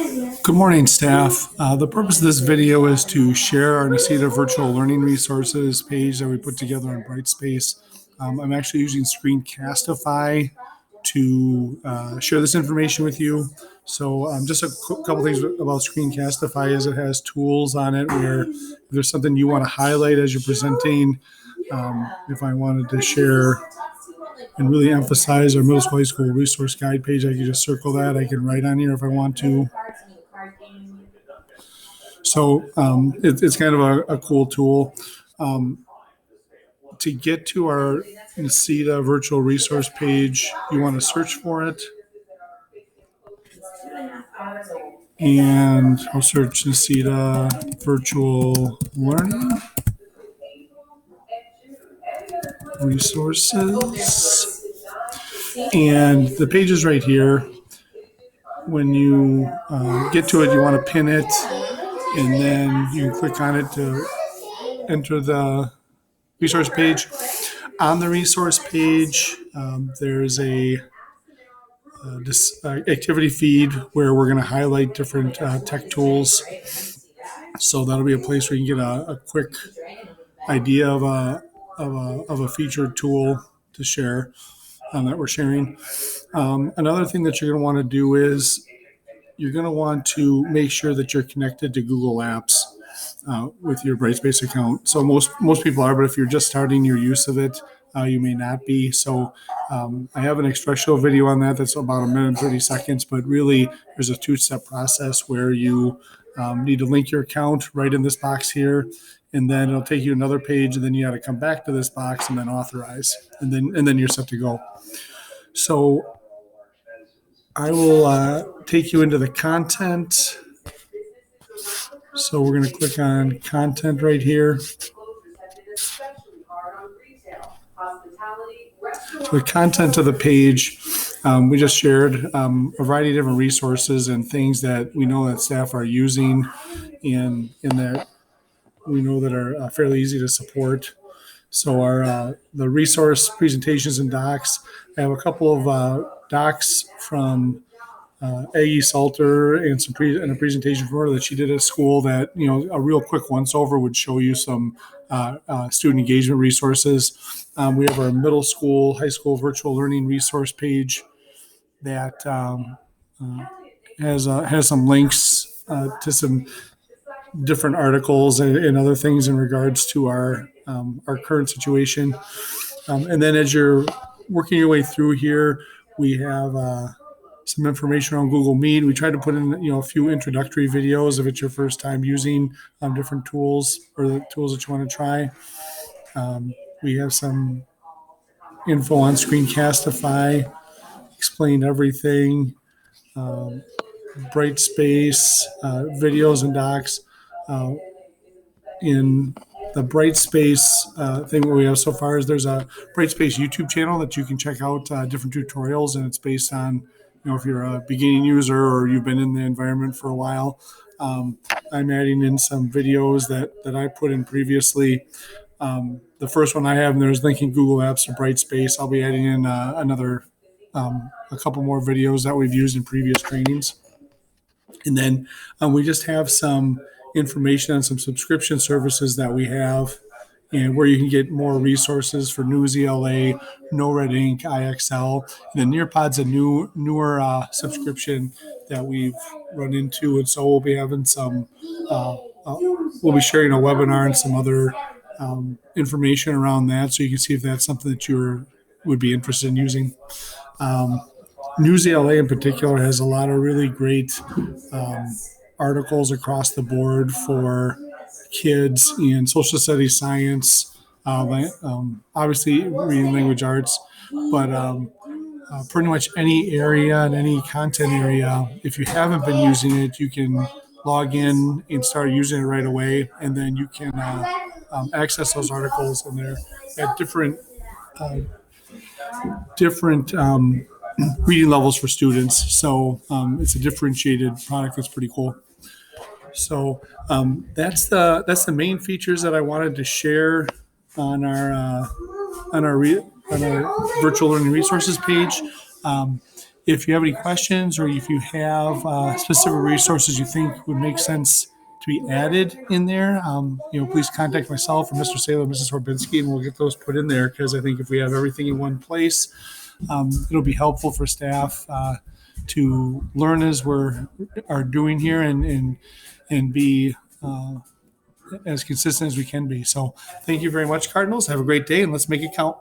Good morning, staff. The purpose of this video is to share our Nasita virtual learning resources page that we put together on Brightspace. I'm actually using Screencastify to share this information with you. So just a couple things about Screencastify is it has tools on it where if there's something you want to highlight as you're presenting, if I wanted to share and really emphasize our middle school, high school resource guide page, I can just circle that. I can write on here if I want to. So it's kind of a cool tool. To get to our Nasita virtual resource page, you want to search for it. And I'll search Nasita virtual learning resources. And the page is right here. When you get to it, you want to pin it, and then you can click on it to enter the resource page. On the resource page, there's a activity feed where we're going to highlight different tech tools. So that'll be a place where you can get a quick idea of a featured tool to share that we're sharing. Another thing that you're going to want to do is you're going to want to make sure that you're connected to Google Apps with your Brightspace account. So most people are, but if you're just starting your use of it, you may not be. So I have an instructional video on that that's about 1 minute and 30 seconds, but really there's a 2-step process where you need to link your account right in this box here, and then it'll take you another page, and then you got to come back to this box and then authorize, and then you're set to go. So I will take you into the content. So we're going to click on content right here. So the content of the page, we just shared a variety of different resources and things that we know that staff are using and that we know that are fairly easy to support. So our the resource presentations and docs, I have a couple of docs from Aggie Salter and a presentation for her that she did at school that, a real quick once over would show you some student engagement resources. We have our middle school, high school virtual learning resource page that has some links to some different articles and other things in regards to our current situation. And then as you're working your way through here, we have some information on Google Meet. We try to put in, a few introductory videos if it's your first time using different tools or the tools that you want to try. We have some info on Screencastify, explain everything, Brightspace, videos and docs. In the Brightspace thing, what we have so far is there's a Brightspace YouTube channel that you can check out different tutorials, and it's based on, if you're a beginning user or you've been in the environment for a while. I'm adding in some videos that I put in previously. The first one I have, and there's linking Google Apps to Brightspace. I'll be adding in a couple more videos that we've used in previous trainings. And then we just have some information on some subscription services that we have and where you can get more resources for News ELA, No Red Ink, IXL. And then Nearpod's a newer subscription that we've run into. And so we'll be having we'll be sharing a webinar and some other information around that. So you can see if that's something that you would be interested in using. News ELA in particular has a lot of really great articles across the board for kids in social studies, science, obviously reading language arts, but pretty much any area and any content area. If you haven't been using it, you can log in and start using it right away, and then you can access those articles, and they're at different reading levels for students. So it's a differentiated product that's pretty cool. So that's the main features that I wanted to share on our virtual learning resources page. If you have any questions or if you have specific resources you think would make sense to be added in there, please contact myself or Mr. Saylor, Mrs. Horbinski, and we'll get those put in there because I think if we have everything in one place, it'll be helpful for staff to learn as are doing here and be as consistent as we can be. So thank you very much, Cardinals. Have a great day, and let's make it count.